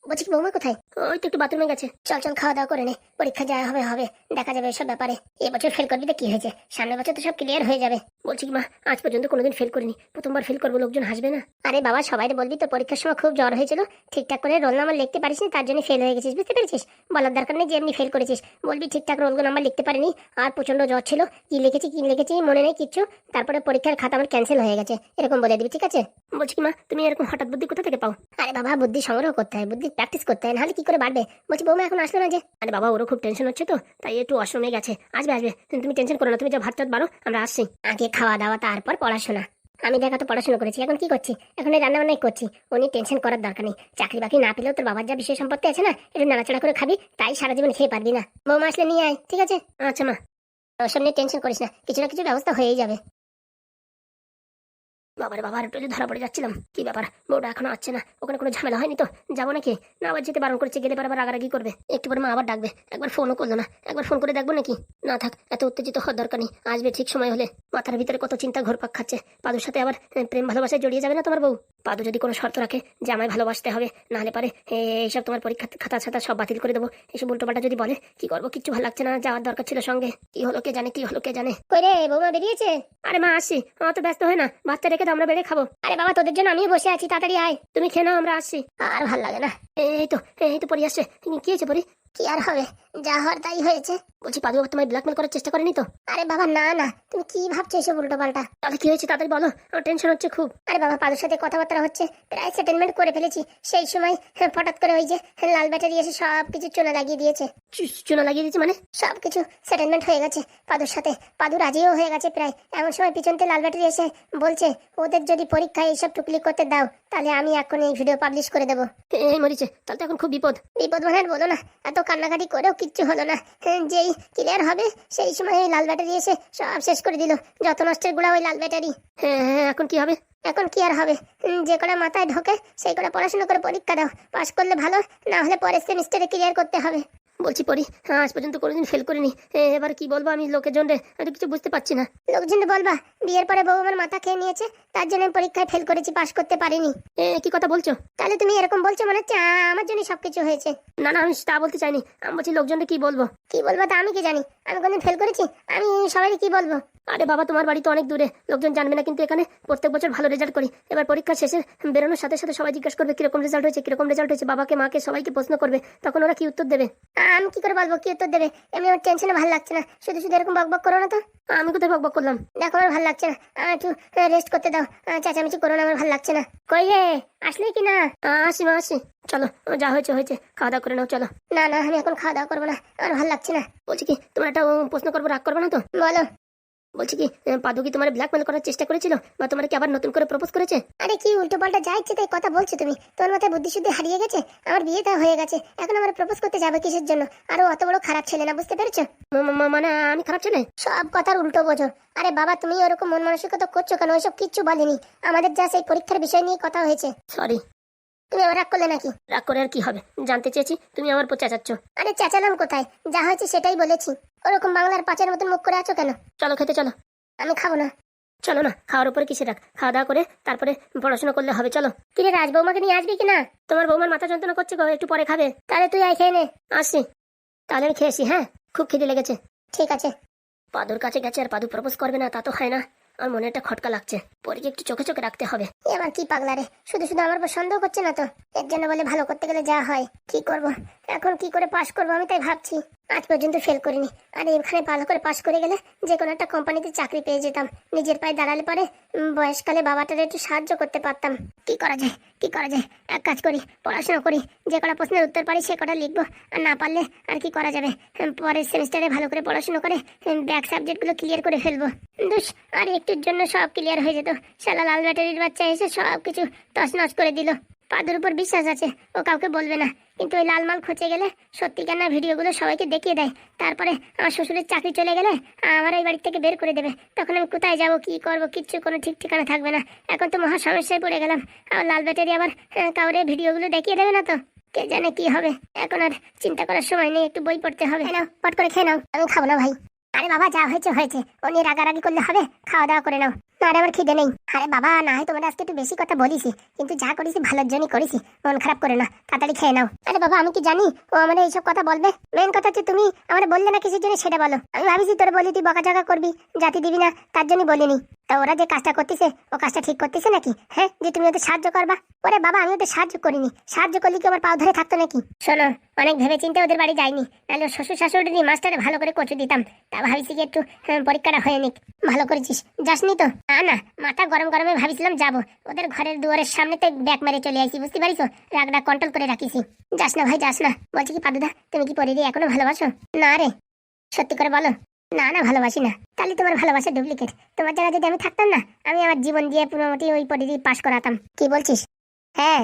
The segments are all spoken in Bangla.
বলছি কি বৌমা কোথায়? ওই তো একটু বাথরুমে গেছে। চল চল খাওয়া দাওয়া করে নে, পরীক্ষা যা হবে হবে, দেখা যাবে এসব ব্যাপারে। এবছর ফেল করবি তো কি হয়েছে, সামনের বছর তো সব ক্লিয়ার হয়ে যাবে। বলছি কি মা, আজ পর্যন্ত কোনোদিন ফেল করিনি, প্রথমবার ফেল করবো, লোকজন হাসবে না? আরে বাবা, সবাই বলবি তো পরীক্ষার সময় খুব জ্বর হয়েছিল, ঠিকঠাক করে রোল নাম্বার লিখতে পারিস তার জন্য ফেল হয়ে গেছিস, বুঝতে পেরেছিস? বলার দরকার নেই যে এমনি ফেল করেছিস, বলবি ঠিকঠাক রোল নাম্বার লিখতে পারিনি, আর প্রচন্ড জ্বর ছিল, কি লিখেছি মনে নেই কিচ্ছু, তারপরে পরীক্ষার খাতা আমার ক্যান্সেল হয়ে গেছে, এরকম বলে দিবি, ঠিক আছে? বলছি কি মা, তুমি এরকম হঠাৎ বুদ্ধি কোথা থেকে পাও? আরে বাবা, বুদ্ধি সংগ্রহ করতে হয়, বুদ্ধি প্র্যাকটিস করতে হয়, নাহলে কি করে বাড়বে? বলছি বৌমা এখন আসলো না যে? আরে বাবা, ওরও খুব টেনশন হচ্ছে তো, তাই একটু অসময়ে গেছে, আসবে আসবে, তুমি টেনশন করো না, তুমি যা ভাত টাত বাড়ো, আমরা আসছি। আগে খাওয়া দাওয়া, তারপর পড়াশোনা। আমি দেখা তো পড়াশোনা করেছি, এখন কি করছি? এখন এই রান্না বান্নাই করছি। উনি টেনশন করার দরকার নেই, চাকরি বাকরি না পেলেও তোর বাবার যা বিষয় সম্পত্তি আছে না, একটু নাড়াচাড়া করে খাবি, তাই সারা জীবন খেয়ে পারবি না। বৌমা আসলে নিয়ে আয়, ঠিক আছে? আচ্ছা মা, ওসব নিয়ে টেনশন করিস না, কিছু না কিছু ব্যবস্থা হয়েই যাবে। বাবারে বাবার একটু ধরা পড়ে যাচ্ছিলাম, কি ব্যাপার বউটা এখনো আসছে না, ওখানে কোনো ঝামেলা হয়নি তো? যাবো নাকি না আবার যেতে বারণ করেছে, গেলে পরে আবার রাগারাগি করবে, একটু পরে মা আবার ডাকবে, একবার ফোনও করলো না, একবার ফোন করে দেখবো নাকি? না থাক, এত উত্তেজিত হওয়ার দরকার নেই, আসবে ঠিক সময় হলে। মাথার ভিতরে কত চিন্তা ঘুরপাক খাচ্ছে, পাদুর সাথে আবার প্রেম ভালোবাসায় জড়িয়ে যাবে না তোমার বউ? পাদু যদি কোনো শর্ত রাখে যে আমায় ভালোবাসতে হবে, নাহলে পারে এইসব তোমার পরীক্ষা খাতা ছাতা সব বাতিল করে দেবো, এসব উল্টোপাল্টা যদি বলে, কি করবো? কিচ্ছু ভালো লাগছে না, যাওয়ার দরকার ছিল সঙ্গে, কি হলো কে জানে, কি হলো কে জানে। কই রে, বৌমা বেরিয়েছে? আরে মা আসছি, অত ব্যস্ত হয় না, বাচ্চা রেখে তো আমরা বেড়ে খাবো। আরে বাবা, তোদের জন্য আমিও বসে আছি, তাড়াতাড়ি আয়, তুমি খেয়ে নাও, আমরা আসছি। আর ভাল লাগে না, এই তো পরি আসছে। কি হয়েছে পরি? কি আর হবে, যা হওয়ার তাই হয়েছে। বলছি পাদু তোমায় ব্ল্যাকমেল করার চেষ্টা করেনি তো? আরে বাবা না না, তুমি কি ভাবছো এসব উল্টো পাল্টা? তাহলে কি হয়েছে তাড়াতাড়ি বলো, আমার টেনশন হচ্ছে খুব। আরে বাবা, পাদুর সাথে কথাবার্তা হচ্ছে, প্রায় সেটেলমেন্ট করে ফেলেছি, সেই সময় হঠাৎ করে ওই যে লাল ব্যাটারি এসে সব কিছু চুনা লাগিয়ে দিয়েছে। চুনা লাগিয়ে দিয়েছে মানে? সবকিছু সেটেলমেন্ট হয়ে গেছে পাদুর সাথে, পাদু রাজিও হয়ে গেছে প্রায়। এমন সময় পিছনতে লাল ব্যাটারি এসে বলছে, ওদের যদি পরীক্ষায় এইসব টুকলি করতে দাও, তাহলে আমি এখন এই ভিডিও পাবলিশ করে দেবো। এই মরিছে, তাহলে তো এখন খুব বিপদ। বিপদ মানে বলো না, এত কান্নাকাটি করেও কিচ্ছু হলো না, যেই ক্লিয়ার হবে সেই সময় এই লাল ব্যাটারি এসে সব শেষ করে দিল, যত নষ্টের গুড়া ওই লাল ব্যাটারি। হ্যাঁ, এখন কি হবে? এখন কি আর হবে, যে কটা মাথায় ঢোকে সেই কটা পড়াশোনা করে পরীক্ষা দাও, পাশ করলে ভালো, না হলে পরের সেমিস্টারে ক্লিয়ার করতে হবে। বলছি পড়ি, আজ পর্যন্ত কোনোদিন ফেল করিনি, এবার কি বলবো আমি লোকের জন্য, আমি কিছু বুঝতে পারছি না। লোকজন বলবা বিয়ের পরে বউ আমার মাথা খেয়ে নিয়েছে, তার জন্য আমি পরীক্ষায় ফেল করেছি, পাশ করতে পারিনি। কি কথা বলছো? তাহলে তুমি এরকম বলছো মনে হচ্ছে আমার জন্য সবকিছু হয়েছে। না না, আমি তা বলতে চাইনি, আমি বলছি লোকজনকে কি বলবো। কি বলবো তা আমি কি জানি, আমি কোনদিন ফেল করেছি? আমি সবাই কি বলবো? আরে বাবা, তোমার বাড়ি তো অনেক দূরে, লোকজন জানবে না, কিন্তু এখানে প্রত্যেক বছর ভালো রেজাল্ট করি, এবার পরীক্ষা শেষে বেরোনোর সাথে সাথে সবাই জিজ্ঞাসা করবে কিরকম রেজাল্ট হয়েছে, বাবাকে মাকে সবাইকে প্রশ্ন করবে, তখন ওরা কি উত্তর দেবে? আমি কি করে বলবো কি উত্তর দেবে? এমনি আমার টেনশনে ভালো লাগছে না, শুধু শুধু এরকম বকবক করো না তো। আমি কোথায় বকবক করলাম? দেখো আমার ভালো লাগছে না, একটু রেস্ট করতে দাও, চেঁচামেচি করো না, আমার ভালো লাগছে না। কই রে, আসলে কি না? আসি মা আসি, চলো, যা হয়েছে হয়েছে, খাওয়া দাওয়া করে নাও চলো। না না, আমি এখন খাওয়া দাওয়া করবো না, আমার ভালো লাগছে না। বলছি কি, তোমার একটা প্রশ্ন করবো, রাগ করবো না তো? বলো। বলছি কি, পাদু কি তোমার ব্ল্যাকমেল করার চেষ্টা করেছিল, বা তোমার কি আবার নতুন করে প্রপোজ করেছে? আরে কি উল্টো পাল্টা যা ইচ্ছে তাই কথা বলছো তুমি, তোমার মাথায় বুদ্ধি শুদ্ধি হারিয়ে গেছে, আমার বিয়েটা হয়ে গেছে, এখন আমার প্রপোজ করতে যাবে কিসের জন্য? আরো অত বড় খারাপ ছেলে না, বুঝতে পেরেছো? মানে আমি খারাপ ছেলে? সব কথার উল্টো বোঝো। আরে বাবা, তুমি ওরকম মন মানসিকতা করছো কেন? ওইসব কিচ্ছু বলেনি, আমাদের যা সেই পরীক্ষার বিষয় নিয়ে কথা হয়েছে। সরি। তুমি আবার রাগ করলে নাকি? রাগ করে আর কি হবে, জানতে চেয়েছি, তুমি আমার উপর চেঁচাচ্ছ। আরে চেঁচালাম কোথায়, যা হয়েছে সেটাই বলেছি, ওরকম বাংলার পাঁচের মতন মুখ করে আছো কেন? চলো খেতে চলো। আমি খাবো না। চলো না, খাওয়ার উপরে কিসে রাখ, খাওয়া দাওয়া করে তারপরে পড়াশোনা করলে হবে, চলো। কিরে রাজ, বৌমাকে নিয়ে আসবি কিনা? তোমার বৌমার মাথা যন্ত্রণা করছে গো, একটু পরে খাবে। তাহলে তুই আয় খেয়ে নে। আসছি, তাহলে আমি খেয়েছি। হ্যাঁ, খুব খিদে লেগেছে। ঠিক আছে। পাদুর কাছে গেছে আর পাদু প্রপোজ করবে না, তা তো হয় না, আমার মনে একটা খটকা লাগছে, পরীকে একটু চোখে চোখে রাখতে হবে। এবার কি পাগলা রে, শুধু শুধু আমার উপর সন্দেহ করছে না তো? এর জন্য বলে ভালো করতে গেলে যা হয়। কি করব এখন, কি করে পাশ করবো আমি তাই ভাবছি। আজ পর্যন্ত ফেল করিনি, আর এখানে ভালো করে পাশ করে গেলে যে কোনো একটা কোম্পানিতে চাকরি পেয়ে যেতাম, নিজের পায়ে দাঁড়ালে পরে বয়সকালে বাবাটার একটু সাহায্য করতে পারতাম। কি করা যায়, কি করা যায়, এক কাজ করি, পড়াশোনা করি, যে কটা প্রশ্নের উত্তর পারি সে কটা লিখবো, আর না পারলে আর কি করা যাবে, পরের সেমিস্টারে ভালো করে পড়াশোনা করে ব্যাক সাবজেক্টগুলো ক্লিয়ার করে ফেলবো। দুস, আর একটুর জন্য সব ক্লিয়ার হয়ে যেত, শালা লাল ব্যাটারির বাচ্চা এসে সব কিছু তছনছ করে দিল। পাদুর উপর বিশ্বাস আছে, ও কাউকে বলবে না, কিন্তু ওই লালমাল খুঁজে গেলে সত্যিকার না ভিডিওগুলো সবাইকে দেখিয়ে দেয়, তারপরে আমার শ্বশুরের চাকরি চলে গেলে আমার এই বাড়ি থেকে বের করে দেবে, তখন আমি কোথায় যাব, কি করব, কিচ্ছু কোনো ঠিক ঠিকানা থাকবে না। এখন তো মহা সমস্যায় পড়ে গেলাম, আর লাল ব্যাটারি আবার কাউরে ভিডিওগুলো দেখিয়ে দেবে না তো, কে জানে কি হবে। এখন আর চিন্তা করার সময় নেই, একটু বই পড়তে হবে। নাও, পট করে খেয়ে নাও। আমি খাবো না ভাই। আরে বাবা, যা হয়েছে হয়েছে, ও নিয়ে রাগারাগি করলে হবে, খাওয়া দাওয়া করে নাও। না রে, আমার খিদে নেই। আরে বাবা, না হয় তোমার আজকে একটু বেশি কথা বলিছি, কিন্তু যা করেছি ভালোর জন্যই করেছি, মন খারাপ করে না, তাড়াতাড়ি খেয়ে নাও। আরে বাবা, আমি কি জানি ও আমার এইসব কথা বলবে? মেন কথা হচ্ছে তুমি আমার বললে না কিসের জন্য সেটা বলো। আমি ভাবিছি তোরে বলি তুই বকাঝকা করবি, জাতি দিবি না, তার জন্য বলিনি। তা ওরা যে কাজটা করতেছে, ও কাজটা ঠিক করতেছে নাকি? হ্যাঁ, যে তুমি ওদের সাহায্য করবা? ওরে বাবা, আমি ওদের সাহায্য করিনি, সাহায্য করলে কি আমার পাও ধরে থাকতো নাকি? শোনো, অনেক ভেবে চিন্তে ওদের বাড়ি যাইনি, নাহলে শ্বশুর শাশুড়ি মাস্টারে ভালো করে কচু দিতাম। তা ভাবিছি কি একটু পরীক্ষাটা হয়ে নিক। ভালো করেছিস, যাসনি তো? না না, মাথা গরম গরমে ভাবিছিলাম যাবো, ওদের ঘরের দুয়ারের সামনে তো ব্যাক মেরে চলে আসি, বুঝতে পারিস? রাগটা কন্ট্রোল করে রাখিছি। যাস না ভাই, যাস না। বলছি কি পাদুদা, তুমি কি পরিদি এখনো ভালোবাসো? না রে, সত্যি করে বলো। না না, ভালোবাসি না। তাহলে তোমার ভালোবাসা ডুপ্লিকেট। তোমার জায়গায় যদি আমি থাকতাম না, আমি আমার জীবন দিয়ে পুরোমোটি ওই পরিধি পাশ করাতাম। কি বলছিস? হ্যাঁ,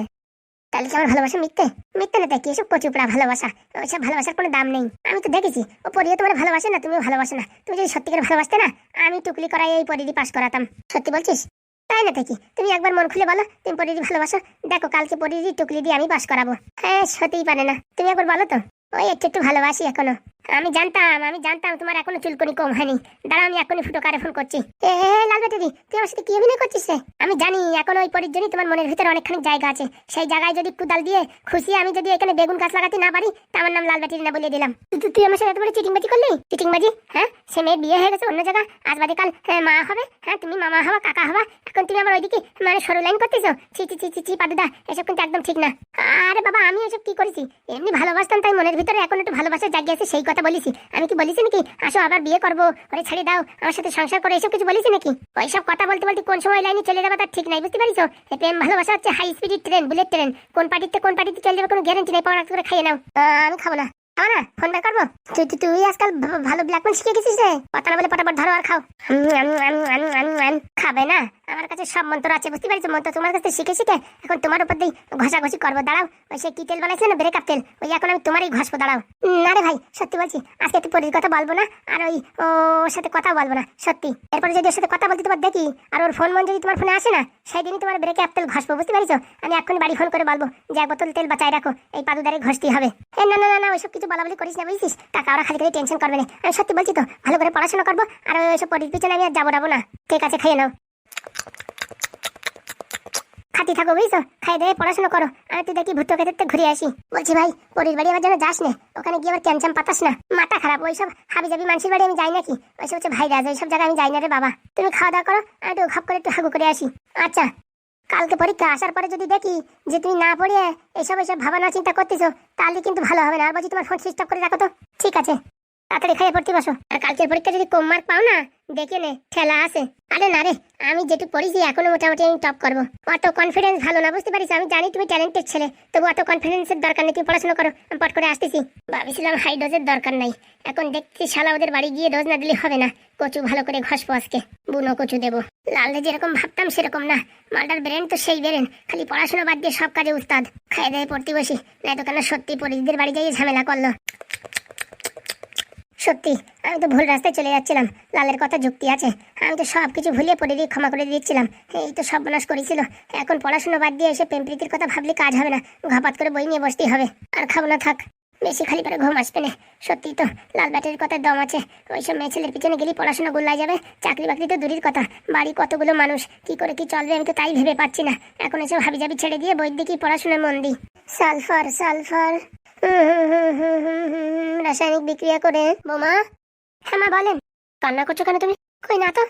তাহলে কি আমার ভালোবাসা মিথ্যে? মিথ্যে না, কি এসব কচুপড়া ভালোবাসা? ওইসব ভালোবাসার কোনো দাম নেই। আমি তো দেখেছি ও পরিও তোমার ভালোবাসে না, তুমিও ভালোবাসো না। তুমি যদি সত্যি করে ভালোবাসতে না, আমি টুকলি করাই এই পরিধি পাশ করাতাম। সত্যি বলছিস? তাই না দেখি, তুমি একবার মন খুলে বলো তুমি পরিধি ভালোবাসো। দেখো, কালকে পরিধি টুকলি দিয়ে আমি পাশ করাবো। হ্যাঁ, সত্যিই পারে না। তুমি একবার বলো তো। ওই একটু একটু ভালোবাসি এখনো। আমি জানতাম তোমার এখনো চুলকনি কম হয়নি। দাঁড়া, আমি এখনই ফুটো কারে ফোন করছি। এ লাল বেটি, তুই আমার সাথে কি অভিনয় করছিস রে? আমি জানি এখন ওই পরির জন্য তোমার মনের ভিতরে অনেকখানি জায়গা আছে। সেই জায়গায় যদি কুদাল দিয়ে খুশি আমি যদি এখানে বেগুন গাছ লাগাতে না পারি, তা আমার নাম লাল বেটি না বলে দিলাম। তুই আমার সাথে এত বড় চিটিংবাজি করলি? চিটিংবাজি? হ্যাঁ, সে মেয়ে বিয়ে হয়ে গেছে অন্য জায়গায়, আজ বাদে কাল মা হবে। হ্যাঁ, তুমি মামা হবা, কাকা হবা, এখন তুমি আমার ওইদিকে মানে সরু লাইন করতেছো। ছি ছি ছি ছি পাদুদা, এসব কিন্তু একদম ঠিক না। আরে বাবা, আমি এসব কি করেছি? এমনি ভালোবাসতাম, তাই মনের ভিতরে এখন একটু ভালোবাসা জাগিয়েছে, সেই কথা বলেছি। আমি কি বলেছি নাকি আসো আবার বিয়ে করবো, ওরে ছেড়ে দাও, আমার সাথে সংসার করে, এসব কিছু বলেছি নাকি? ওইসব কথা বলতে বলতে কোন সময় লাইনে চলে যাবে তার ঠিক নাই, বুঝতে পারিস? প্রেম ভালোবাসা হচ্ছে high speed train, bullet train. কোন পার্টিতে চলে যাবে কোনো গ্যারেন্টি নেই। পড়া করে খাইয়ে নাও। আমি খাবো না। খাও না, ফোন বের করবো। তুই আজকাল ভালো ব্ল্যাকমেল শিখে গেছিস রে। কথা না বলে পটাপট ধরো আর খাও। খাবে না? আমার কাছে সব মন্ত্র আছে, বুঝতে পারিস? মন্ত্র তোমার কাছে শিখে শিখে এখন তোমার উপর দিয়ে ঘষাঘষি করবো। দাঁড়াও, ওই সে কি তেল বানাইছে না, ব্রেকআপ তেল, ওই এখন আমি তোমারই ঘষবো। দাঁড়াও। না রে ভাই, সত্যি বলছি, আজকে তুই পরির কথা বলবো না, আর ওই ওর সাথে কথা বলবো না, সত্যি। এরপরে যদি ওর সাথে কথা বলতে তোমার দেখি, আর ওর ফোন যদি তোমার ফোনে আসে না, সেই দিনই তোমার ব্রেকআপ তেল ঘষবো, বুঝতে পারিস? আমি এক্ষুনি বাড়ি ফোন করে বলবো যে এক বোতল তেল বাঁচাই রাখো, এই পাদুদারে ঘষতেই হবে। না না না না, ওইসব কিছু বলা বলি করিস না, বুঝছিস? টাকা ওরা খালি করে টেনশন করবে না। আমি সত্যি বলছি তো, ভালো করে পড়াশোনা করবো, আর ওইসব পরির পিছনে আমি আর যাবো না। ঠিক আছে, খেয়ে নাও, খাতি থাকো, বুঝছো? খাই দিয়ে পড়াশোনা করো। আমি তুই দেখি ভুট্টো খেতে ঘুরে আসি। বলছি ভাই, পরির বাড়ি আমার যেন যাস না, ওখানে গিয়ে আবার ক্যামচাম পাতাস না, মাথা খারাপ। ওইসব হাবি যাবি মানুষের বাড়ি আমি যাই নাকি? ওইসব হচ্ছে ভাই রাজ, ওইসব জায়গায় আমি যাই না রে বাবা। তুমি খাওয়া দাওয়া করো, আমি একটু ঘপ করে একটু হাগু করে আসি। আচ্ছা, কালকে পরীক্ষা আসার পরে যদি দেখি যে তুমি না পড়িয়ে এইসব ভাবনা চিন্তা করতেছো, তাহলে কিন্তু ভালো হবে না। আর বলছি তোমার ফোন সুইচ অফ করে রাখো তো। ঠিক আছে, তাড়াতাড়ি খাইয়ে পড়তে বসো। আর কালকের পরীক্ষা যদি কম মার্ক পাও না, দেখে নে, ঠেলা আছে। আরে না রে, আমি যেটুকু পড়েছি এখনো মোটামুটি আমি টপ করবো। অত কনফিডেন্স ভালো না, বুঝতে পারিস? আমি জানি তুমি ট্যালেন্টেড ছেলে, তবু অত কনফিডেন্সের দরকার নেই। তুমি পড়াশোনা করো, আমি পট করে আসতেছি। ভাবিছিলাম হাই ডোজের দরকার নাই, এখন দেখছি শালা ওদের বাড়ি গিয়ে ডোজ না দিলে হবে না। কচু ভালো করে ঘষবো আজকে, বুনো কচু দেবো। লালদে যেরকম ভাবতাম সেরকম না, মালটার ব্রেন তো সেই ব্রেন, খালি পড়াশোনা বাদ দিয়ে সব কাজে উস্তাদ। খাই দেয় পড়তে বসি, না তো কেন সত্যি পরিদের বাড়ি যাই ঝামেলা করলো। সত্যি আমি তো ভুল রাস্তায় চলে যাচ্ছিলাম, লালের কথা যুক্তি আছে। আমি তো সব কিছু ভুলিয়ে পড়ে দিয়ে ক্ষমা করে দিচ্ছিলাম, এই তো সব বনাশ করেছিল। এখন পড়াশোনা বাদ দিয়ে এসে প্রেম প্রীতির কথা ভাবলে কাজ হবে না, ঘাপাত করে বই নিয়ে বসতেই হবে। আর খাবো না, থাক, বেশি খালি করে ঘুম আসবে না। সত্যি তো লাল ব্যাটারির কথার দম আছে। ওইসব মেয়ে ছেলের পিছনে গেলেই পড়াশোনা গোল্লাই যাবে, চাকরি বাকরি তো দূরের কথা, বাড়ি কতগুলো মানুষ, কি করে কি চলবে আমি তো তাই ভেবে পাচ্ছি না। এখন এসব হাবি জাবি ছেড়ে দিয়ে বই দিকেই পড়াশোনার মন দিই। সালফার সালফার রাসায়নিক বিক্রিয়া করে। বোমা, হ্যাঁ মা বলেন। কান্না করছো কেন তুমি? কই না তো।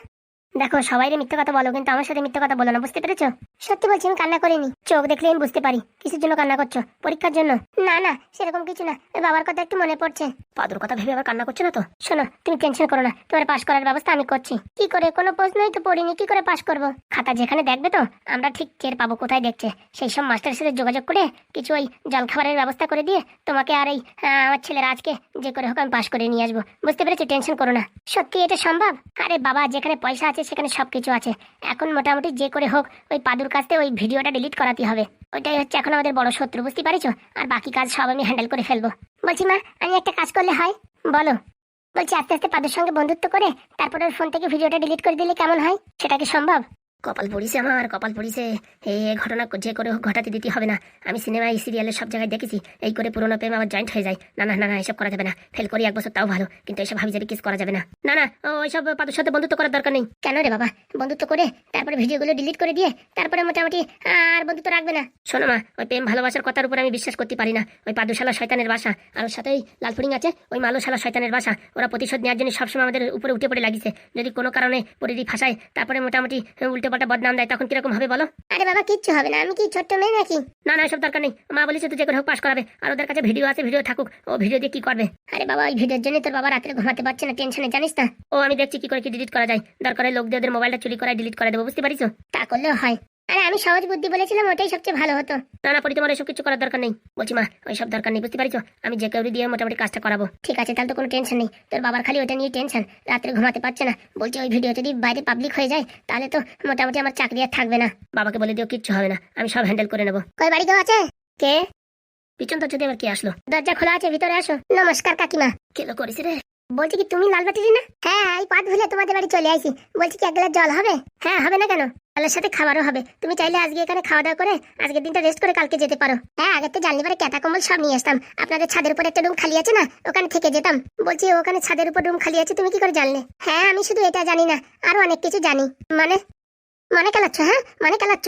দেখো, সবাই মিথ্যে কথা বলো, কিন্তু আমার সাথে মিথ্যে কথা বলো না, বুঝতে পেরেছো? সত্যি বলছি, আমি কান্না করিনি। চোখ দেখলে আমি বুঝতে পারি কিসের জন্য কান্না করছো। পরীক্ষার জন্য? না না, সেরকম কিছু না, বাবার কথা একটু মনে পড়ছে। পাদুর কথা ভেবে আবার কান্না করছো না তো? শোনো, তুমি টেনশন করো না, তোমার পাশ করার ব্যবস্থা আমি করছি। কি করে? কোনো প্রশ্নই তো পড়িনি, কি করে পাশ করবো? খাতা যেখানে দেখবে তো আমরা ঠিক টের পাবো কোথায় দেখছে। সেই সব মাস্টারের সাথে যোগাযোগ করে কিছু ওই জলখাবারের ব্যবস্থা করে দিয়ে তোমাকে আর এই আমার ছেলের আজকে যে করে হোক আমি পাশ করে নিয়ে আসবো, বুঝতে পেরেছো? টেনশন করো না। সত্যি এটা সম্ভব? আরে বাবা, যেখানে পয়সা আছে সেখানে সবকিছু আছে। এখন মোটামুটি যে করে হোক ওই পাদুর কাছ থেকে ওই ভিডিওটা ডিলিট করাতে হবে। ওইটাই হচ্ছে এখন আমাদের বড় শত্রু, বুঝতে পারিছো? আর বাকি কাজ সব আমি হ্যান্ডেল করে ফেলবো। বলছি মা, আমি একটা কাজ করলে হয়? বলো। বলছি আস্তে আস্তে পাদুর সঙ্গে বন্ধুত্ব করে তারপর ওর ফোন থেকে ভিডিওটা ডিলিট করে দিলে কেমন হয়? সেটা কি সম্ভব? কপাল পড়িছে আমার, কপাল পড়িছে। এই ঘটনা যে করে হোক ঘটাতে দিতে হবে না। আমি সিনেমায় সিরিয়ালে সব জায়গায় দেখেছি এই করে পুরোনো প্রেম আবার জয়েন্ট হয়ে যায়। না না না না, এসব করা যাবে না। ফেল করি 1 বছর তাও ভালো, কিন্তু এসব হাবি জাবি কিস করা যাবে না। না না, ওইসব পাতুর সাথে বন্ধুত্ব করার দরকার নেই। কেন রে বাবা? বন্ধুত্ব করে তারপরে ভিডিওগুলো ডিলিট করে দিয়ে তারপরে মোটামুটি আর বন্ধুত্ব রাখবে না? শোনো মা, ওই প্রেম ভালোবাসার কথার উপর আমি বিশ্বাস করতে পারি না। ওই পাদুশালা শয়তানের বাসা, আর ওর সাথে ওই লালফুরিং আছে, ওই মালুশালা শয়তানের বাসা। ওরা প্রতিশোধ নেওয়ার জন্য সবসময় আমাদের উপরে উঠে পড়ে লাগিছে। যদি কোনো কারণে পরিধি ফাঁসায় তারপরে মোটামুটি উল্টো পাল্টা বদনাম দেয়, তখন কিরকম হবে বলো? আরে বাবা, কিচ্ছু হবে না। আমি কি ছোট্ট মেয়ে নাকি? না না, এসব দরকার নেই। মা বলেছে তুই যে করে হোক পাস করাবে, আর ওদের কাছে ভিডিও আছে, ভিডিও থাকুক। ও ভিডিও দিয়ে কি করবে? আরে বাবা, ওই ভিডিওর জন্য তোর বাবা রাত্রে ঘুমাতে পারছে না, টেনশনে, জানিস না? ও আমি দেখছি কি করে কি ডিলিট করা যায়। দরকারে লোক দিয়ে ওদের মোবাইলটা চুরি করায় ডিলিট করে দেবো, বুঝতে পারিস? তা করলেও হয়। আরে আমি সহজ বুদ্ধি বলেছিলাম, ওটাই সবচেয়ে ভালো হতো। না না পরি, তোমার এসব কিছু করার দরকার নেই। বলছি মা, ওইসব দরকার নেই, বুঝতে পারিস? আমি যে কেউ দিয়ে মোটামুটি কাজটা করাবো। ঠিক আছে, তাহলে তো কোনো টেনশন নেই। তোর বাবার খালি ওটা নিয়ে টেনশন, রাত্রে ঘুমাতে পারছে না। বলছি ওই ভিডিও যদি বাইরে পাবলিক হয়ে যায় তাহলে তো মোটামুটি আমার চাকরি আর থাকবে না। বাবাকে বলে দিও কিচ্ছু হবে না, আমি সব হ্যান্ডেল করে নেবো। কই বাড়ি কেউ আছে? কে? পিছন তো যদি আবার কে আসলো? দরজা খোলা আছে, ভিতরে আসো। নমস্কার কাকিমা। কেলো করিস রে? বলছি কি তুমি লালবাটিরি না? হ্যাঁ, এই পাত ভুলে তোমাদের বাড়ি চলে আইছি। বলছি কি 1 গ্লাস জল হবে? হ্যাঁ, হবে না কেন? জলের সাথে খাবারও হবে। তুমি চাইলে আজকে এখানে খাওয়া দাওয়া করে আজকের দিনটা রেস্ট করে কালকে যেতে পারো। হ্যাঁ, আগের তো জানলে পরে ক্যাটা কম্বল সব নিয়ে আসতাম। আপনাদের ছাদের উপর একটা রুম খালি আছে না, ওখানে থেকে যেতাম। বলছি ওখানে ছাদের উপর রুম খালি আছে, তুমি কি করে জানলে? হ্যাঁ, আমি শুধু এটা জানি না, আরো অনেক কিছু জানি। মানে মানে কেলাচ্ছ? হ্যাঁ, মানে কেলাচ্ছ?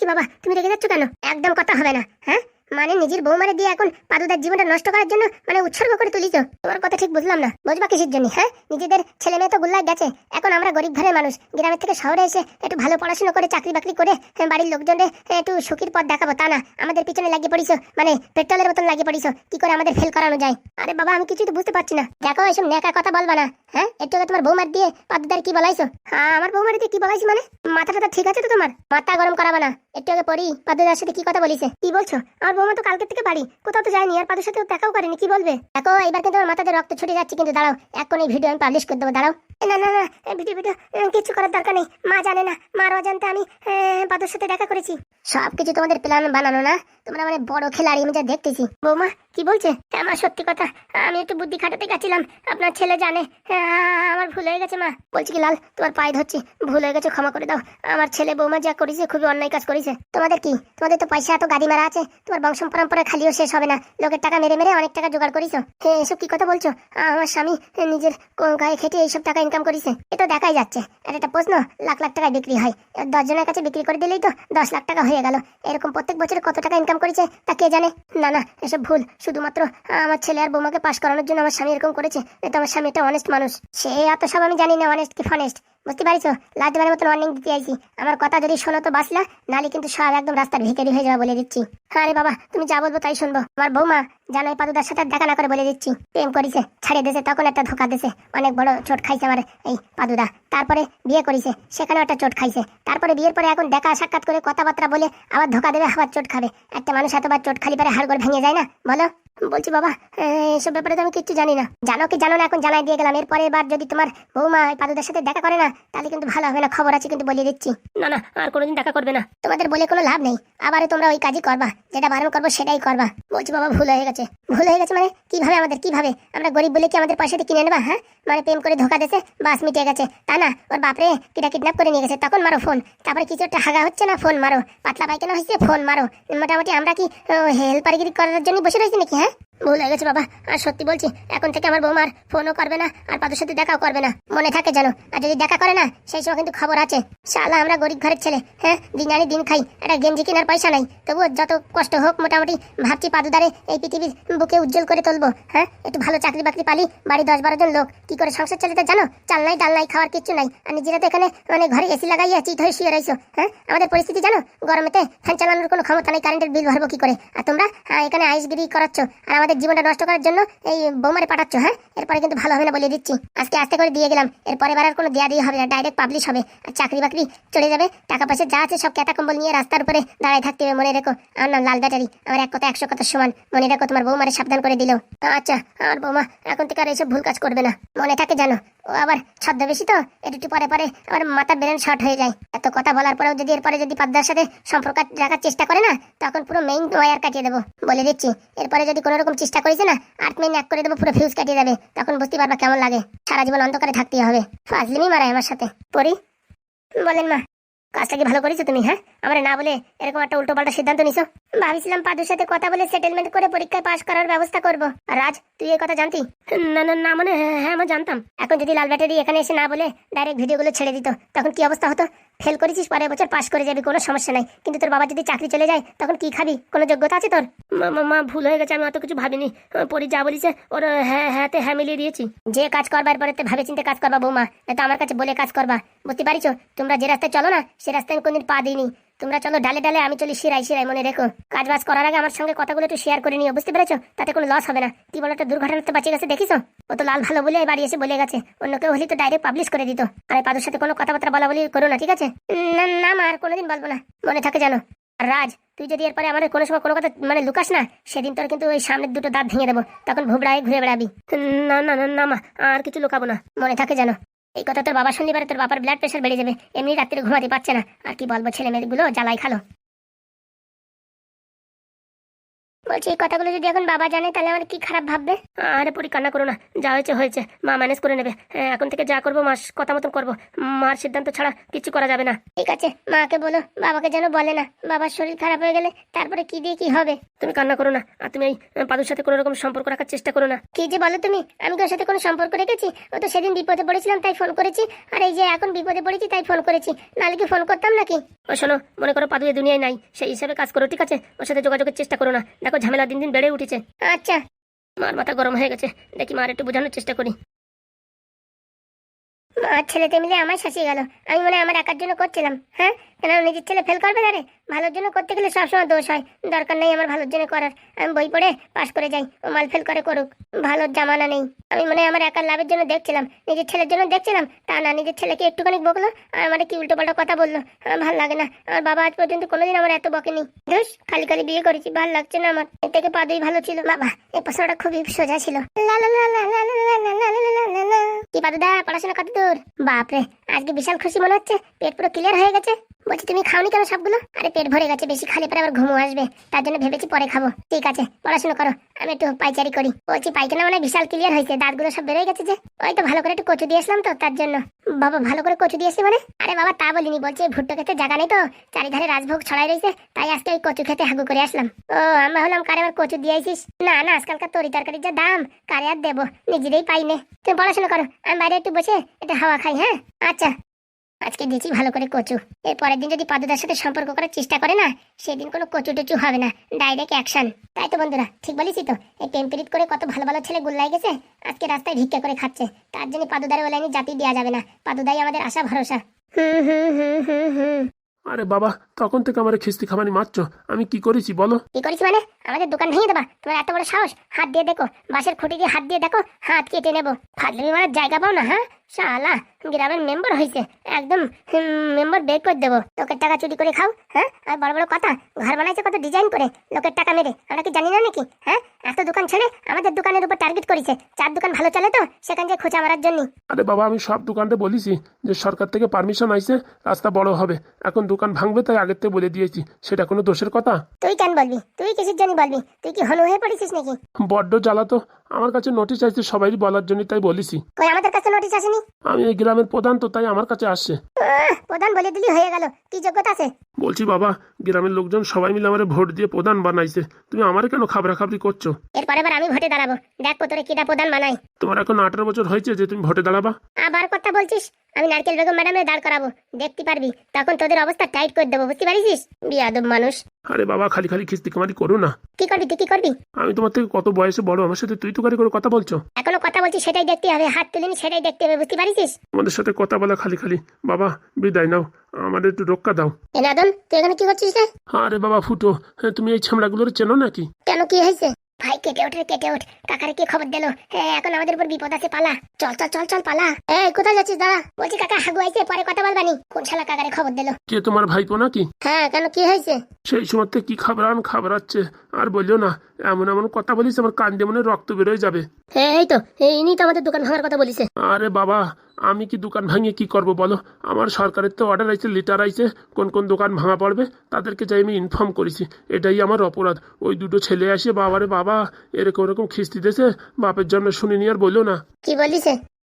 কি বাবা, তুমি রেগে যাচ্ছ কেন? একদম কথা হবে না। হ্যাঁ, মানে নিজের বৌমারে দিয়ে এখন পাদুদার জীবনটা নষ্ট করার জন্য মানে উৎসর্গ করে তুলিছ? তোমার কথা ঠিক বুঝলাম না। বুঝবা কিসের জন্য? হ্যাঁ, নিজেদের ছেলে মেয়ে তো গুল্লায় গেছে, এখন আমরা গরিব ঘরের মানুষ গ্রামের থেকে শহরে এসে একটু ভালো পড়াশোনা করে চাকরি বাকরি করে বাড়ির লোকজনদের একটু সুখীর পথ দেখাবো, তা না আমাদের পিছনে লাগিয়ে পড়িস, মানে পেট্রোলের মতন লাগিয়ে পড়িস কি করে আমাদের ফেল করানো যায়। আরে বাবা, আমি কিছুই তো বুঝতে পারছি না। দেখো, এসব নেকা কথা বলবা না। হ্যাঁ, একটু আগে তোমার বৌমার দিয়ে পাদুদার কি বলাইছো? হ্যাঁ, আমার বৌমার দিয়ে কি বলাইছি মানে? মাথাটা ঠিক আছে তো তোমার? মাথা গরম করাবা না। একটু আগে পরি পাদুদার সাথে কি কথা বলিছে? কি বলছো? আমার বৌমা তো কালকে থেকে বাড়ি, কোথাও তো যায়নি, আর পাদুর সাথে দেখাও করেনি, কি বলবে? দেখো, এবার কিন্তু আমার মাথাতে রক্ত ছুটে যাচ্ছে, কিন্তু দাঁড়াও, এখন এই ভিডিও আমি পাবলিশ করে দেবো, দাঁড়াও। না না না, ভিডিও কিছু করার দরকার নেই। মা জানে না, মার অজান্তে আমি পাদুর সাথে দেখা করেছি। সবকিছু তোমাদের প্ল্যান বানানো না? তোমরা মানে বড় খেলাড়ি, আমি যা দেখতেছি। বৌমা কি বলছে? আমার সত্যি কথা, আমি একটু বুদ্ধি খাটাতে গেছিলাম, আপনার ছেলে জানে। আমার ভুল হয়ে গেছে মা। বলছি কি লাল, তোমার পায়ে ধরছি, ভুল হয়ে গেছে, ক্ষমা করে দাও। আমার ছেলে বৌমা যা করেছে খুবই অন্যায় কাজ করেছে। তোমাদের কি, তোমাদের তো পয়সা এত গাড়ি মারা আছে, তোমার বংশ পরম্পরা খালিও শেষ হবে না। লোকের টাকা মেরে মেরে অনেক টাকা জোগাড় করিস। এসব কি কথা বলছো? আমার স্বামী নিজের গায়ে খেটে এইসব টাকা ইনকাম করিছে, এটা দেখাই যাচ্ছে। আর একটা প্রশ্ন, লাখ লাখ টাকায় বিক্রি হয়, 10 জনের কাছে বিক্রি করে দিলেই তো 10 লাখ টাকা হয়ে গেল। এরকম প্রত্যেক বছরে কত টাকা ইনকাম করেছে তা কে জানে। না না, এসব ভুল। শুধুমাত্র আমার ছেলে আর বৌমাকে পাশ করানোর জন্য আমার স্বামী এরকম করেছে। এটা আমার স্বামী একটা অনেস্ট মানুষ। সে এত সব আমি জানি না, অনেস্ট কি ফনেস্ট, বুঝতে পারিছো? লাস্ট বারের মতন ওয়ার্নিং দিতে আইছি, আমার কথা যদি শোনো তো বাঁচলা, নালে কিন্তু সব একদম রাস্তার ভিখারি হয়ে যাবে, বলে দিচ্ছি। আরে বাবা, তুমি যা বলবো তাই শুনবো। আমার বৌমা জানোই পাদুদার সাথে দেখা না করে, বলে দিচ্ছি। প্রেম করিছে, ছাড়িয়ে দিয়েছে, তখন একটা ধোকা দিয়েছে, অনেক বড় চোট খাইছে আমার এই পাদুদা। তারপরে বিয়ে করিছে, সেখানেও একটা চোট খাইছে। তারপরে বিয়ের পরে এখন দেখা সাক্ষাৎ করে কথাবার্তা বলে আবার ধোকা দেবে, আবার চোট খাবে। একটা মানুষ এতবার চোট খালি পারে হাড় করে ভেঙে যায় না, বলো? বলছি বাবা, এসব ব্যাপারে তো আমি কিচ্ছু জানি না। জানো কি জানো না, এখন জানাই দিয়ে গেলাম। এরপরে এবার যদি তোমার বৌমা পাদুদার সাথে দেখা করে না, তাহলে কিন্তু ভালো হবে না, খবর আছে কিন্তু, বলে দিচ্ছি। না না, আর কোনোদিন দেখা করবে না। তোমাদের বলে কোনো লাভ নেই, আবারও তোমরা ওই কাজই করবা, যেটা বারণ করবো সেটাই করবা। বলছি বাবা, ভুল হয়ে গেছে। ভুল হয়ে গেছে মানে কিভাবে? আমাদের কিভাবে? আমরা গরিব বলে কি আমাদের পয়সাতে কিনে নেবা? হ্যাঁ, মানে প্রেম করে ধোকা দিয়েছে, বাস মিটে গেছে, তা না? ওর বাপরে কিডন্যাপ করে নিয়ে গেছে, তখন মারো ফোন। তারপরে কিছু একটা হাগা হচ্ছে না, ফোন মারো। পাতলা পায়খানা হয়েছে, ফোন মারো। মোটামুটি আমরা কি হেল্পারগিরি করার জন্য বসে রয়েছি নাকি? হ্যাঁ, ভুল হয়ে গেছে বাবা, আর সত্যি বলছি, এখন থেকে আমার বৌমার ফোনও করবে না, আর পাদুর সাথে দেখাও করবে না, মনে থাকে জানো। আর যদি দেখা করে না, সেই সময় কিন্তু খবর আছে। শালা আমরা গরিব ঘরের ছেলে, হ্যাঁ, দিন আনি দিন খাই, একটা গেঞ্জি কেনার পয়সা নাই, তবুও যত কষ্ট হোক মোটামুটি ভাবছি পাদুদারে এই পৃথিবীর বুকে উজ্জ্বল করে তুলবো। হ্যাঁ, একটু ভালো চাকরি বাকরি পালি, বাড়ি 10-12 জন লোক, কি করে সংসার চালাতে জানো? চাল নাই, ডাল নাই, খাওয়ার কিচ্ছু নাই, আর নিজেরা তো এখানে মানে ঘরে এসি লাগাইয়া চিত হয়ে শুয়ে রয়েছো। হ্যাঁ, আমাদের পরিস্থিতি জানো, গরমেতে ফ্যান চালানোর কোনো ক্ষমতা নেই, কারেন্টের বিল ভরবো কি করে? আর তোমরা এখানে আইসগিরি করাচ্ছ, আর আমাদের জীবনটা নষ্ট করার জন্য এই বৌমারে পাঠাচ্ছ। হ্যাঁ, এরপরে কিন্তু ভালো হবে না, বলে দিচ্ছি। আজকে আস্তে করে দিয়ে গেলাম, এরপরে আর কোনো দেয়া দিয়ে হবে না, ডাইরেক্ট পাবলিশ হবে, আর চাকরি বাকরি চলে যাবে। টাকা পয়সা যা আছে সব ক্যাতা কম্বল নিয়ে রাস্তার উপরে দাঁড়ায় থাকতে হবে, মনে রেখো। আমার নাম লাল ব্যাটারি, আমার এক কথা 100 কথা সমান, মনে রেখো। তোমার বৌমারে সাবধান করে দিল। আচ্ছা, আমার বৌমা এখন থেকে আর এইসব ভুল কাজ করবে না, মনে থাকে জানো। ও আবার ছদ্মবেশী তো, একটু পরে পরে আমার মাথার ব্রেন শর্ট হয়ে যায়। এত কথা বলার পরেও যদি এরপরে যদি পাদ্দার সাথে সম্পর্ক রাখার চেষ্টা করে না, তখন পুরো মেইন ওয়্যার কাটিয়ে দেবো, বলে দিচ্ছি। এরপরে যদি কোনো রকম চেষ্টা করেছে না, 8 মিনিট এক করে দেবো, পুরো ফিউজ কাটিয়ে যাবে, তখন বুঝতে পারবা কেমন লাগে। সারা জীবন অন্ধকারে থাকতে হবে। ফাজলিমি মারায় আমার সাথে। পরি বলেন মা। কাজটা কি ভালো করেছো তুমি? হ্যাঁ, আমার না বলে এরকম একটা উল্টো পাল্টা সিদ্ধান্ত নিছো। ভাবছিলাম পাদুর সাথে কথা বলে সেটেলমেন্ট করে পরীক্ষায় পাশ করার ব্যবস্থা করব। আর রাজ, তুই এই কথা জানতি? না না না, মানে হ্যাঁ আমি জানতাম। এখন যদি লাল ব্যাটারি এখানে এসে না বলে ডাইরেক্ট ভিডিওগুলো ছেড়ে দিত, তখন কি অবস্থা হতো? ফেল করেছিস, পরের বছর পাশ করে যাবি, কোনো সমস্যা নাই। কিন্তু তোর বাবা যদি চাকরি চলে যায় তখন কি খাবি? কোনো যোগ্যতা আছে তোর? মা ভুল হয়ে গেছে, আমি অত কিছু ভাবিনি। পরি যা বলিছে ওর হ্যাঁতে হ্যাঁ মিলিয়ে দিয়েছি। যে কাজ করবার পরে ভেবে চিন্তে কাজ করবা বৌমা, তো আমার কাছে বলে কাজ করবা। বুঝতে পারিছো? তোমরা যে রাস্তায় চলো না, সে রাস্তায় আমি কোনদিন পা দিইনি। তোমরা চলো ডালে ডালে, আমি চলি শিরাই শিরাই। মনে রেখো, কাজ বাজ করার আগে আমার সঙ্গে কথাগুলো একটু শেয়ার করে নিও, বুঝতে পেরেছো? তাতে কোনো লস হবে না। কি বলো, একটা দুর্ঘটনাতে বাঁচে গেছে, দেখিছো? ও তো লাল ভালো বলে বাড়ি এসে বলে গেছে, অন্য কেউ হলে তো ডাইরেক্ট পাবলিশ করে দিত। আর এই পাদুর সাথে কোনো কথাবার্তা বলা বলি করো না, ঠিক আছে? না না মা, আর কোনোদিন বলবো না, মনে থাকে জানো। আর রাজ, তুই যদি এরপরে আমাদের কোনো সময় কোনো কথা মানে লুকাস না, সেদিন তোর কিন্তু ওই সামনের দুটো দাঁত ভেঙে দেবো, তখন ভোবড়ায় ঘুরে বেড়াবি। না না না না মা, আর কিছু লুকাবো না, মনে থাকে জানো। এই কথা তোর বাবা শুনলি পারে, তোর বাবার ব্লাড প্রেশার বেড়ে যাবে, এমনি রাত্রে ঘুমাতে পারছে না। আর কি বলবো, ছেলে মেয়েগুলো জ্বালাই খালো। বলছি, এই কথাগুলো যদি এখন বাবা জানে তাহলে আমার কি খারাপ ভাববে। আরে পরি, কান্না করো না, যা হয়েছে হয়েছে, মা ম্যানেজ করে নেবে। এখন থেকে যা করবো মাস কথা মতন করবো, মার সিদ্ধান্ত ছাড়া কিছু করা যাবে না। ঠিক আছে, মাকে বলো বাবাকে যেন বলে না, বাবার শরীর খারাপ হয়ে গেলে তারপরে কি দিয়ে কি হবে। তুমি কান্না করো না, আর তুমি এই পাদুর সাথে কোনো রকম সম্পর্ক রাখার চেষ্টা করো না। কি যে বলো তুমি, আমি কি ওর সাথে কোনো সম্পর্ক রেখেছি? ও তো সেদিন বিপদে পড়েছিলাম তাই ফোন করেছি, আর এই যে এখন বিপদে পড়েছি তাই ফোন করেছি, নাহলে কি ফোন করতাম নাকি? ও শোনো, মনে করো পাদু এই দুনিয়ায় নাই, সেই হিসাবে কাজ করো, ঠিক আছে? ওর সাথে যোগাযোগের চেষ্টা করো না, দেখো ঝামেলা দিন দিন বেড়ে উঠেছে। আচ্ছা। মার মাথা গরম হয়ে গেছে, দেখি মার একটু বোঝানোর চেষ্টা করি। আর ছেলেতে মিলে আমায় শাসিয়ে গেল, আমি মনে আমার একার জন্য করছিলাম। হ্যাঁ, কেন নিজের ছেলে ফেল করবে না রে? ভালোর জন্য করতে গেলে সবসময় দোষ হয়, দরকার নেই আমার ভালোর জন্য করার। আমি বই পড়ে পাশ করে যাই, ও মাল ফেল করে করুক, ভালোর জামানা নেই। আমি মনে আমার একার লাভের জন্য দেখছিলাম, নিজের ছেলের জন্য দেখছিলাম, তা না নিজের ছেলেকে একটুখানি বকলো আর আমার কি উল্টো পাল্টা কথা বললো। আমার ভালো লাগে না, আমার বাবা আজ পর্যন্ত কোনোদিন আমার এত বকেনি। ধুস, খালি খালি বিয়ে করেছি, ভালো লাগছে না আমার। এর থেকে পাদুই ভালো ছিল। বাবা, এই প্রশ্নটা খুবই সোজা ছিল। লা লা লা লা লা লা লা লা লা লা লা লা। কি পাদুদা, পড়াশোনা কত দূর? বাপরে, আজকে বিশাল খুশি মনে হচ্ছে, পেট পুরো ক্লিয়ার হয়ে গেছে। বলছি, তুমি খাওনি কেন সবগুলো? আরে পেট ভরে গেছে, বেশি খালি পরে আবার ঘুমো আসবে, তার জন্য ভেবেছি পরে খাবো। ঠিক আছে, পড়াশোনা করো, আমি একটু পাইচারি করি। বলছি, পাইখানা মানে বিশাল ক্লিয়ার হয়েছে, দাঁতগুলো সব বেরোয় গেছে যে। ওই তো ভালো করে একটু কচু দিয়েছিলাম তো, তার জন্য। বাবা, ভালো করে কচু দিয়েছি মানে? আরে বাবা, তা বলিনি, বলছি ভুট্টো খেতে জায়গা নেই তো, চারিধারে রাজভোগ ছড়াই রয়েছে, তাই আজকে ওই কচু খেতে হাগু করে আসলাম। ও, আমরা হলাম কারে আবার কচু দিয়েছিস? না না, আজকালকার তরি তরকারির যা দাম, কারে আর দেবো, নিজেরই পাই নে। তুমি পড়াশোনা করো, আমি বাইরে একটু বসে একটু হাওয়া খাই। হ্যাঁ আচ্ছা। আজকে দিয়েছি ভালো করে কচু, এর পরের দিন যদি পাদুদার সাথে সম্পর্ক করার চেষ্টা করে না, সেদিন কোনো কচু টচু হবে না, ডাইরেক্ট অ্যাকশন। তাই তো বন্ধুরা, ঠিক বলেছি তো? এই টেম্পারেট করে কত ভালো ভালো ছেলে গুল্লাই গেছে, আজকে রাস্তায় ভিক্ষা করে খাচ্ছে। তার জন্য পাদুদার ওলাইনি জাতি দেওয়া যাবে না, পাদুদাই আমাদের আশা ভরসা। হুম হুম হুম হুম হুম। আরে বাবা, তখন থেকে আমার খিস্তি খামানি মারছো, আমি কি করেছি বলো? কি করেছি মানে? আমাদের দোকান ভেঙে দেবা? তোমার এত বড় সাহস? হাত দিয়ে দেখো, বাঁশের খুঁটি দিয়ে হাত দিয়ে দেখো, হাত কেটে নেবো। ফাজলামি মারার জায়গা পাও না? হ্যাঁ, শালা গ্রামের মেম্বার হয়েছে, একদম মেম্বার বের করে দেবো। লোকের টাকা চুরি করে খাও, হ্যাঁ? আর বড় বড় কথা, ঘর বানাইছে কত ডিজাইন করে, লোকের টাকা মেরে। আমরা কি জানি না নাকি? হ্যাঁ, এত দোকান ছেড়ে আমাদের দোকানের উপর টার্গেট করেছে। 4 দোকান ভালো চলে তো, সেখান থেকে খোঁচা মারার জন্য। আরে বাবা, আমি সব দোকানটা বলেছি যে সরকার থেকে পারমিশন আইছে, রাস্তা বড় হবে, এখন দোকান ভাঙবে, তাই আগের থেকে বলে দিয়েছি। সেটা কোনো দোষের কথা? তুই কেন বলবি? তুই কিসের জন্য বলবি? তুই কি হনু হয়ে পড়েছিস নাকি? বড্ড জ্বালাতো, আমার কাছে নোটিশ আসছে সবাই বলার জন্য, তাই বলেছি। কই, আমাদের কাছে নোটিশ আসেনি? আমি এই গ্রামের প্রধান তো, তাই আমার কাছে আসছে। প্রধান বলে দিলি হয়ে গেল, কি যোগ্যতা আছে? বলছি বাবা, গ্রামের লোকজন সবাই মিলে আমার ভোট দিয়ে প্রধান বানাইছে, তুমি আমারে কেন খাবরাখাবরি করছো? এরপরে এবার আমি ভোটে দাঁড়াবো, দেখো তোরে কিটা প্রধান বানাই। তোমার এখন 18 বছর হয়েছে যে তুমি ভোটে দাঁড়াবা? আবার কথা বলছিস? আমি নারকেল বেগম ম্যাডামের দাঁড় করাবো, দেখতে পারবি, তখন তোদের অবস্থা টাইট করে দেবো, বুঝতে পারিস? বিয়াদব মানুষ। আরে বাবা, খালি খালি খিস্তি খামারি করো না। কি করবি তুই, কি করবি? আমি তোমার থেকে কত বয়সে বড়, আমার সাথে তুই তুকারি করে কথা বলছো? এখনো কথা বলছিস, সেটাই দেখতে হবে, হাত তুলিনি সেটাই দেখতে হবে, বুঝতে পারিস? আমাদের সাথে কথা বলা খালি খালি। বাবা, বিদায় নাও, আমাদের একটু রক্ষা দাও। এনাদন, তুই এখানে কি করছিস রে? আরে বাবা ফুটো, হ্যাঁ, তুমি এই ছামড়াগুলোর চেনো নাকি? কেন, কি হয়েছে? ভাই কেটে ওঠ রে, কেটে ওঠ, কাকারে কি খবর দিল? হ্যাঁ, এখন আমাদের উপর বিপদ আছে, পালা, চল চল চল চল পালা। এই কোথায় যাচ্ছিস? দাঁড়া, বলছি কাকা হাগু আইছে, পরে কথা বলবানি। কোন শালা কাকারে খবর দিল? কে, তোমার ভাইপো নাকি? হ্যাঁ, কেন, কি হয়েছে? সেই সময় থেকে কি খাবরাচ্ছে, আর বললো না, এমন এমন কথা বলিস আমার কান দিয়ে মনে রক্ত বেরোয় যাবে। হ্যাঁ, এই তো ইনি তো আমাদের দোকান ভাঙার কথা বলিছে। আরে বাবা, আমি কি দোকান ভাঙিয়ে কি করব বলো? আমার সরকারের তো অর্ডার আইছে, লিটার আইছে, কোন কোন দোকান ভাঙা পড়বে তাদেরকে যাই আমি ইনফর্ম করেছি। এটাই আমার অপরাধ। ওই দুটো ছেলে আসে বাবারে বাবা এরকম এরকম খিস্তি দিয়েছে, বাপের জন্য শুনিনি আর বললো না। কি বলিছে?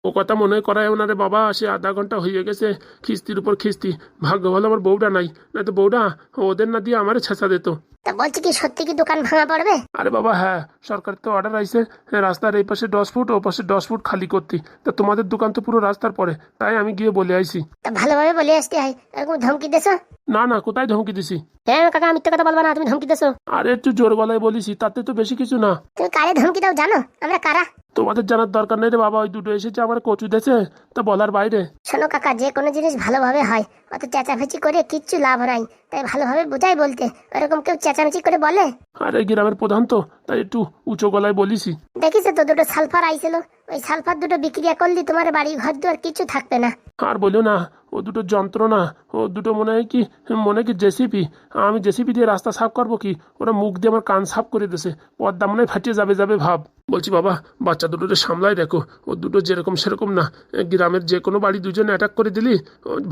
ও কথা মনে করায় না রে বাবা, সে আধা ঘন্টা হয়ে গেছে খিস্তির উপর খিস্তি। ভাগ্য ভালো আমার বউটা নাই, না তো বউটা ওদের না দিয়ে আমারে ছেঁচা দিত। তা বলছি কি সত্যি কি দোকান ভাঙা পড়বে? আরে বাবা হ্যাঁ, সরকার তো অর্ডার আইছে রাস্তার এই পাশে 10 ফুট ও পাশে 10 ফুট খালি করতে। তা তোমাদের দোকান তো পুরো রাস্তার পরে, তাই আমি গিয়ে বলে আইছি। তা ভালোভাবে বলে আসতে হয়, এরকম ধমকি দেছো? না না, কোথায় ধমকি দিছি? হ্যাঁ কাকা, মিথ্যে কথা বলবা না, তুমি ধমকি দেছো। আরে একটু জোর গলায় বলিছি, তাতে তো বেশি কিছু না। তুমি কারে ধমকি দাও জানো? আমরা কারা? তোমাদের জানার দরকার নেই রে বাবা, ওই দুটো এসেছে আমার কচু দেছে, তা বলার বাইরে। শোনো কাকা, যে কোনো জিনিস ভালোভাবে হয়, অত চেঁচামেচি করে কিচ্ছু লাভ নাই। তাই ভালোভাবে বোঝাই বলতে, ওরকম কেউ চেঁচামেচি করে বলে? আরে গ্রামের প্রধান তো, তাই একটু উঁচু গলায় বলিছি। দেখিস তো দুটো সালফার আইছিল, ওই সালফার দুটো বিক্রিয়া করলি তোমার বাড়ি ঘর দুয়ার কিছু থাকবে না। আর বলিও না, ও দুটো যন্ত্রণা। ও দুটো মনে হয় কি জেসিপি। আমি জেসিপি দিয়ে রাস্তা সাফ করবো কি, ওরা মুখ দিয়ে আমার কান সাফ করে দিয়েছে। পর্দা মনে হয় ফাটিয়ে যাবে যাবে ভাব। বলছি বাবা, বাচ্চা দুটোকে সামলাই দেখো, ও দুটো যেরকম সেরকম না। গ্রামের যে কোনো বাড়ি দুজনে অ্যাটাক করে দিলি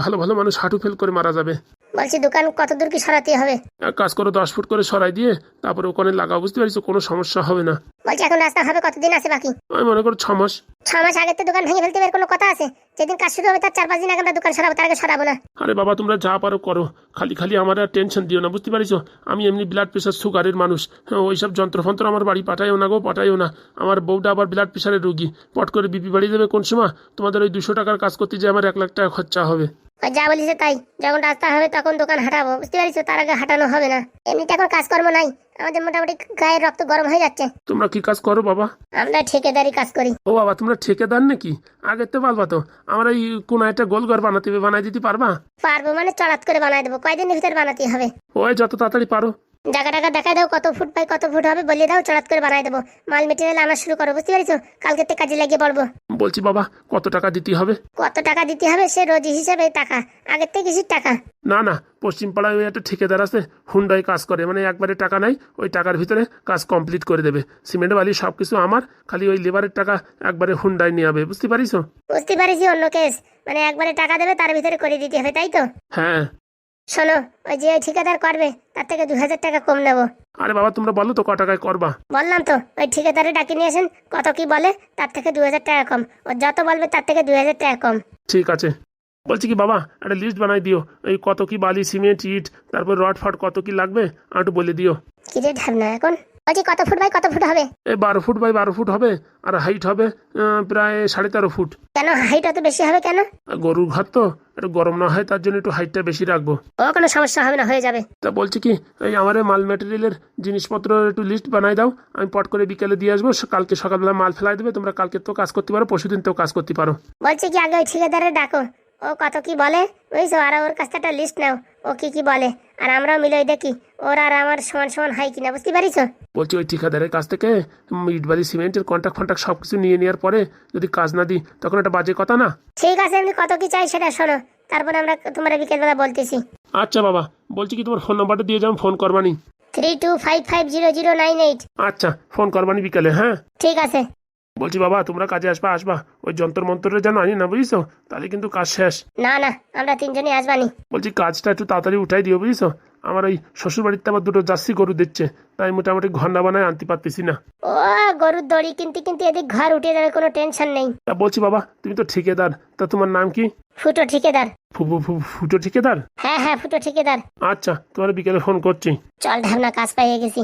ভালো ভালো মানুষ হাঁটু ফেল করে মারা যাবে। বলছি দোকান কত দূর কি সরাতে হবে? এক কাজ করো, 10 ফুট করে সরাই দিয়ে তারপরে ওখানে লাগাও, বুঝতে পারিস, কোনো সমস্যা হবে না। বলছি এখন রাস্তা হবে কতদিন আছে বাকি? আমি মনে করো 6 মাস। 6 মাস আগে তো দোকান ভেঙে ফেলতে এর কোনো কথা আছে? যেদিন কাজ শুরু হবে তার 4-5 দিন আগে আমরা দোকান সরাবো, তার আগে সরাবো না। আরে বাবা তোমরা যা পারো করো, খালি খালি আমার আর টেনশন দিও না, বুঝতে পারিস। আমি এমনি ব্লাড প্রেশার সুগারের মানুষ, ওইসব যন্ত্রফন্ত্র আমার বাড়ি পাঠাইও না গো, পাঠাইও না। আমার বউটা আবার ব্লাড প্রেশারের রুগী, পট করে বিপি বাড়িয়ে দেবে কোন সময়। তোমাদের ওই 200 টাকার কাজ করতে যে আমার 1 লাখ টাকা খরচা হবে। ওই যা বলিস তাই, যখন রাস্তা হবে তখন দোকান হাঁটাবো, বুঝতে পারিস, তার আগে হাঁটানো হবে না। এমনিতে এখন কাজকর্ম নাই, আমাদের মোটামুটি গায়ের রক্ত গরম হয়ে যাচ্ছে। তোমরা কি কাজ করো বাবা? আমরা ঠিকাদারি কাজ করি। ও বাবা, তোমরা ঠিকাদার নাকি? আগে তো বলবা তো, আমরা এই কোন একটা গোল ঘর বানাতে হবে, বানাই দিতে পারবা? পারবো মানে চড়াত করে বানাই দেবো, কয়দিনের ভিতরে বানাতে হবে? ওই যত তাড়াতাড়ি পারো। জায়গা টাকা দেখাই দাও, কত ফুট বাই কত ফুট হবে বলে দাও, চড়াত করে বানাই দেবো। মাল মেটেরিয়াল আনা শুরু করো, বুঝতে পারিস, কালকে থেকে কাজে লাগিয়ে পড়বো। বলছি বাবা, কত টাকা দিতে হবে? কত টাকা দিতে হবে সে রোজি হিসেবে টাকা, আগের থেকে কিসির টাকা? না না, পশ্চিম পাড়ায় ওই একটা ঠিকাদার আছে, হুন্ডাই কাজ করে, মানে একবারে টাকা নাই, ওই টাকার ভিতরে কাজ কমপ্লিট করে দেবে। সিমেন্ট বালি সব কিছু আমার, খালি ওই লেবারের টাকা একবারে হুন্ডাই নিয়ে যাবে, বুঝতে পারিস? বুঝতে পারিস অন্য কেস, মানে একবারে টাকা দেবে তার ভিতরে করে দিতে হবে, তাই তো? হ্যাঁ। শোনো, ওই যে ঠিকাদার করবে তার থেকে 2000 টাকা কম নেবো। আরে বাবা তোমরা বলো তো ক টাকায় করবা? বললাম তো, ওই ঠিকাদারে ডাকি নিয়ে আসেন, কত কি বলে তার থেকে 2000 টাকা কম, ও যত বলবে তার থেকে 2000 টাকা কম। ঠিক আছে। বলছি কি বাবা, একটা লিস্ট বানাই দিও, এই কত কি বালি সিমেন্ট ইট তারপর রড ফট কত কি লাগবে আর একটু বলে দিও। কি রে ঢাবনা এখন? বলছি কত ফুট বাই কত ফুট হবে? এই 12 ফুট বাই 12 ফুট হবে, আর হাইট হবে প্রায় 13.5 ফুট। কেন হাইট অত বেশি হবে কেন? আর গরুর ঘর তো একটু গরম না হয় তার জন্য একটু হাইটটা বেশি রাখবো। ও কোনো সমস্যা হবে না, হয়ে যাবে। তা বলছি কি, এই আমার এই মাল ম্যাটেরিয়ালের জিনিসপত্র একটু লিস্ট বানাই দাও, আমি পট করে বিকেলে দিয়ে আসবো, কালকে সকালবেলা মাল ফেলাই দেবে, তোমরা কালকে তো কাজ করতে পারো, পরশুদিন তো কাজ করতে পারো। বলছি কি আগে ওই ঠিকাদারে ডাকো, ও কত কি বলে বুঝছো, আর ওর কাছ থেকে একটা লিস্ট নাও, ও কি কি বলে, আর আমরাও মিলে দেখি ওর আর আমার সমান সমান হয় কিনা, বুঝতে পারিস? বলছি ওই ঠিকাদারের কাছ থেকে ইট বালি সিমেন্টের কন্ট্রাক্ট ফন্ট্রাক্ট সব কিছু নিয়ে নেওয়ার পরে যদি কাজ না দিই তখন একটা বাজে কথা না। ঠিক আছে, এমনি কত কি চাই সেটা শোনো, তারপরে আমরা তোমার বিকেলবেলা বলতেছি। আচ্ছা বাবা, বলছি কি তোমার ফোন নাম্বারটা দিয়ে যাও, ফোন করবানি। 32550098। আচ্ছা, ফোন করবানি বিকালে, হ্যাঁ? ঠিক আছে। বলছি বাবা, তোমরা কাজে আসবা, ওই যন্ত্র মন্ত্রের যেন আনি না, বুঝছো, তাহলে কিন্তু কাজ শেষ। না না, আমরা 3 জনই আসবানি। বলছি কাজটা একটু তাড়াতাড়ি উঠাই দিও, বুঝছো, আমার ওই শ্বশুর বাড়িতে আবার দুটো জার্সি গরু দিচ্ছে, তাই মোটামুটি ঘন্টা বানায় আনতে পারতেছি না। ও গরুর দড়ি কিনতে কিনতে এদিক ঘর উঠে যাবে, কোনো টেনশন নেই। তা বলছি বাবা, তুমি তো ঠিকাদার, তা তোমার নাম কি? ফুটো ঠিকাদার। ফুটো ঠিকাদার? হ্যাঁ হ্যাঁ, ফুটো ঠিকাদার। আচ্ছা, তোমার বিকেলে ফোন করছি। চল ঢাবনা, কাজ পাইয়ে গেছি।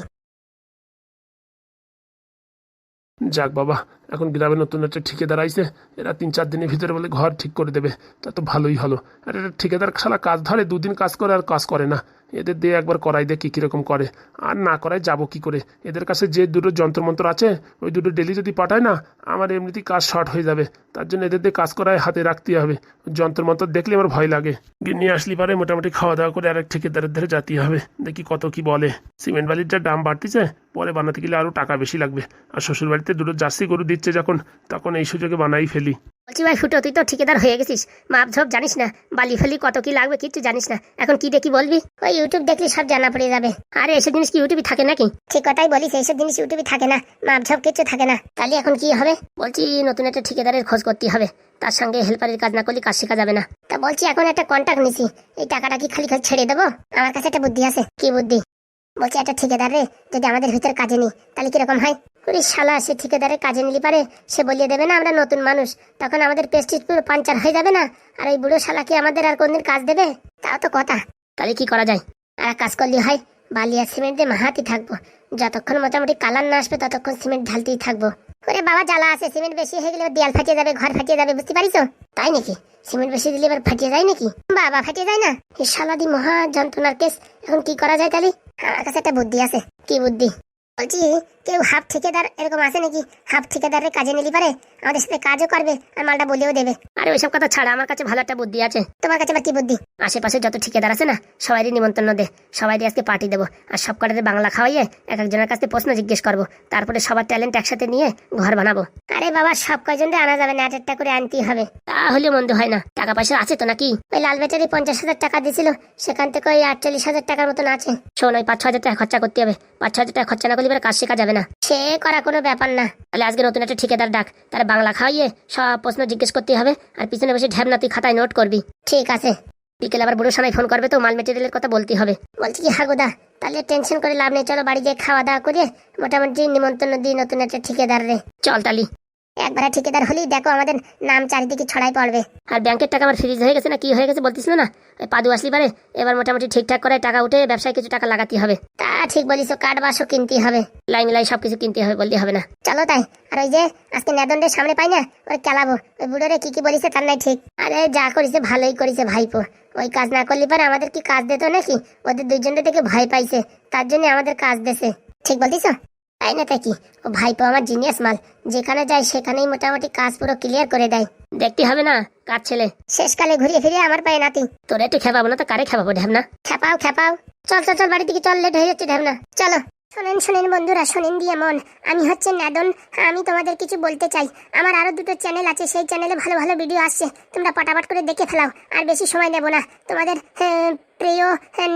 যাক বাবা, এখন গ্রামে নতুন একটা ঠিকাদার আইছে, এরা 3-4 দিনের ভিতরে বলে ঘর ঠিক করে দেবে, তা তো ভালোই হলো। আর এটা ঠিকাদার শালা কাজ ধরে 2 দিন কাজ করে আর কাজ করে না, এদের দিয়ে একবার করাই দেয় কি কিরকম করে, আর না করাই যাবো কি করে। এদের কাছে যে দুটো যন্ত্রমন্ত্র আছে ওই দুটো ডেলি যদি পাঠায় না, আমার এমনিতেই কাজ শর্ট হয়ে যাবে, তার জন্য এদের দিয়ে কাজ করায় হাতে রাখতে হবে। যন্ত্রমন্ত্র দেখলে আমার ভয় লাগে। নিয়ে আসলি পারে মোটামুটি খাওয়া দাওয়া করে আরেক ঠিকাদারের ধরে যেতে হবে, দেখি কত কি বলে। সিমেন্ট বালির যা দাম বাড়তিছে, পরে বানাতে গেলে আরও টাকা বেশি লাগবে, আর শ্বশুর বাড়িতে দুটো জার্সি গরু দিচ্ছে যখন, তখন এই সুযোগে বানাই ফেলি। বলছি ভাই ফুটো, তুই তো ঠিকাদার হয়ে গেছিস, মাপ ঝোপ জানিস না, বালি ফালি কত কি লাগবে কিচ্ছু জানিস না, এখন কি দেখি বলবি? ওই ইউটিউব দেখলে সব জানা পড়ে যাবে। আরে এসব জিনিস কি ইউটিউবে থাকে নাকি? ঠিক কথাই বলিস, এইসব জিনিস ইউটিউবে থাকে না, মাপ ঝোপ কিচ্ছু থাকে না। তাহলে এখন কি হবে? বলছি নতুন একটা ঠিকাদারের খোঁজ করতে হবে, তার সঙ্গে হেল্পারের কাজ না করলে কাজ শেখা যাবে না। তা বলছি এখন একটা কন্ট্যাক্ট নিছি, এই টাকাটা কি খালি খালি ছেড়ে দেবো? আমার কাছে একটা বুদ্ধি আছে। কি বুদ্ধি? বলছি একটা ঠিকাদার রে যদি আমাদের ভিতরে কাজে নি, তাহলে কিরকম হয়? ওরে শালা, সে ঠিকাদারের কাজে নিলি পারে, সে বলিয়ে দেবে না আমরা নতুন মানুষ, তখন আমাদের পেস্টিজ পুরো পাঞ্চার হয়ে যাবে না। আর এই বুড়ো শালা কি আমাদের আর কোনদিন কাজ দেবে? তাও তো কথা। তাহলে কি করা যায়? আর এক কাজ করলে হয়, বালি আর সিমেন্ট দিয়ে মাহাতি থাকবো, যতক্ষণ মোটামুটি কালার না আসবে ততক্ষণ সিমেন্ট ঢালতেই থাকবো। ওরে বাবা, জ্বালা আছে, সিমেন্ট বেশি হয়ে গেলে দেয়াল ফাটিয়ে যাবে, ঘর ফাটিয়ে যাবে, বুঝতে পারিস? তাই নাকি? সিমেন্ট বেশি দিলে এবার ফাটিয়ে যায় নাকি? বাবা, ফাটিয়ে যায় না? এই শালাদি মহা যন্ত্রণার কেস। এখন কি করা যায় তাহলে? আমার কাছে একটা বুদ্ধি আছে। কি বুদ্ধি? বলছি, কেউ হাফ ঠিকাদার এরকম আছে নাকি? হাফ ঠিকাদারের কাজে নিলি পারে, আমাদের সাথে কাজও করবে আর মালটা বলেও দেবে। আরে ওইসব কথা ছাড়া, আমার কাছে ভালো একটা বুদ্ধি আছে। তোমার কাছে আবার কি বুদ্ধি? আশেপাশে যত ঠিকাদার আছে না, সবাইরই নিমন্ত্রণ দে, সবাই আজকে পার্টি দেবো, আর সব কটাতে বাংলা খাওয়াইয়ে এক একজনের কাছে প্রশ্ন জিজ্ঞেস করবো, তারপরে সবার ট্যালেন্ট একসাথে নিয়ে ঘর বানাবো। আরে বাবা, সব কয়জন আনা যাবে না, একটা করে আনতেই হবে। তাহলে মন্দ হয় না। টাকা পয়সা আছে তো নাকি? ওই লাল ব্যাটারি 50,000 টাকা দিছিল, সেখান থেকে ওই 48,000 টাকার মতন আছে। শোন, ওই 5-6 হাজার টাকা খরচা করতে হবে। 5-6 হাজার টাকা খরচা না করলে কাজ শেখা যাবে না। সে করা কোনো ব্যাপার না। তাহলে আজকে নতুন একটা ঠিকাদার ডাক, তার বাংলা খাওয়াইয়ে সব প্রশ্ন জিজ্ঞেস করতে হবে, আর পিছনে বসে ঢ্যাবনা তুই খাতায় নোট করবি। ঠিক আছে। বিকেলে আবার বুড়ো সানাই ফোন করবে, তো মাল মেটেরিয়ালের কথা বলতে হবে। বলছি কি হাগুদা, তাহলে টেনশন করে লাভ নেই, চলো বাড়ি গিয়ে খাওয়া দাওয়া করে মোটামুটি নিমন্ত্রণ দিই নতুন একটা ঠিকাদার রে। চল তালি। একবারে ঠিকাদার হলেই দেখো আমাদের নাম চারিদিকে ছড়াই পড়বে। আর ব্যাংকের টাকা আমার ফ্রিজ হয়ে গেছে না কি হয়ে গেছে বলতিস না? ওই পাদু আসলি পারে, এবার মোটামুটি ঠিকঠাক করে টাকা উঠে ব্যবসায় কিছু টাকা লাগাতে হবে। তা ঠিক বলিস, কাঠ বাসও কিনতে হবে, লাইন সবকিছু কিনতে হবে বলতে হবে না। চলো তাই। আর ওই যে আজকে নেদনদের সামনে পাই না, ওই খেলাবো। ওই বুড়োরে কি বলিছে তার নাই ঠিক। আরে যা করেছে ভালোই করেছে ভাইপো। ওই কাজ না করলে পারে আমাদের কি কাজ দিত নাকি? ওদের দুইজনদের থেকে ভয় পাইছে, তার জন্য আমাদের কাজ দেছে। ঠিক বলতিস? তাই না? তাই কি? ও ভাইপো আমার জিনিয়াস মাল, যেখানে যায় সেখানেই মোটামুটি কাজ পুরো ক্লিয়ার করে দেয়। দেখতে হবে না কাজ ছেলে, শেষকালে ঘুরিয়ে ফিরিয়ে আমার পায়ে নাতি। তোরা একটু খেপাবো না তো কারে খেপাবো? ঢ্যাবনা খেপাও খেপাও। চল চল চল, বাড়ি থেকে চল, লেট হয়ে যাচ্ছে। ঢ্যাবনা চলো। শোনেন শোনেন বন্ধুরা, শোনেন দিয়ে মন, আমি হচ্ছে নেদন। আমি তোমাদের কিছু বলতে চাই। আমার আরো 2টো চ্যানেল আছে, সেই চ্যানেলে ভালো ভালো ভিডিও আসছে, তোমরা পটাপট করে দেখে ফেলাও। আর বেশি সময় নেব না। তোমাদের প্রিয়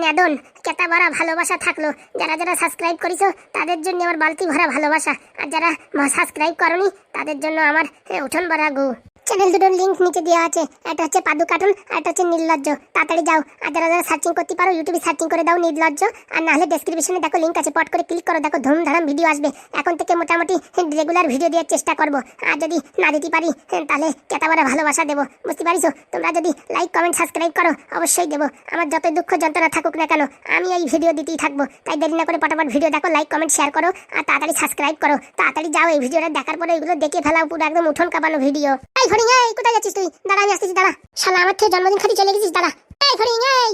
নেদন কেতা ভরা ভালোবাসা থাকলো। যারা যারা সাবস্ক্রাইব করেছো তাদের জন্য আমার বালতি ভরা ভালোবাসা, আর যারা সাবস্ক্রাইব করনি তাদের জন্য আমার উঠোন ভরা গু। চ্যানেল দুটোর লিঙ্ক নিচে দেওয়া আছে, একটা হচ্ছে পাদু কার্টুন আর একটা হচ্ছে নির্লজ্জ। তাড়াতাড়ি যাও। আর যারা যারা সার্চিং করতে পারো, ইউটিউবে সার্চিং করে দাও নির্লজ্জ, আর নাহলে ডেসক্রিপশনে দেখো লিঙ্ক আছে, পট করে ক্লিক করো, দেখো ধুমধারাম ভিডিও আসবে। এখন থেকে মোটামুটি রেগুলার ভিডিও দেওয়ার চেষ্টা করবো, আর যদি না দিতে পারি তাহলে কেতাবারে ভালোবাসা দেবো, বুঝতে পারিস? তোমরা যদি লাইক কমেন্ট সাবস্ক্রাইব করো অবশ্যই দেবো। আমার যত দুঃখ যন্ত্রণা থাকুক না কেন, আমি এই ভিডিও দিতেই থাকবো। তাই দেরি না করে পটাপট ভিডিও দেখো, লাইক কমেন্ট শেয়ার করো, আর তাড়াতাড়ি সাবস্ক্রাইব করো। তাড়াতাড়ি যাও, এই ভিডিওটা দেখার পরে এগুলো দেখে ফেলাও, পুরো একদম উঠোন কাঁপানো ভিডিও। এই ফড়িং, এই কোথায় যাচ্ছিস তুই? দাঁড়া, আমি আসতেছি, দাঁড়া। শালা আমার থেকে জন্মদিন খাতি চলে গেছিস, দাঁড়া। এই ফড়িং, এই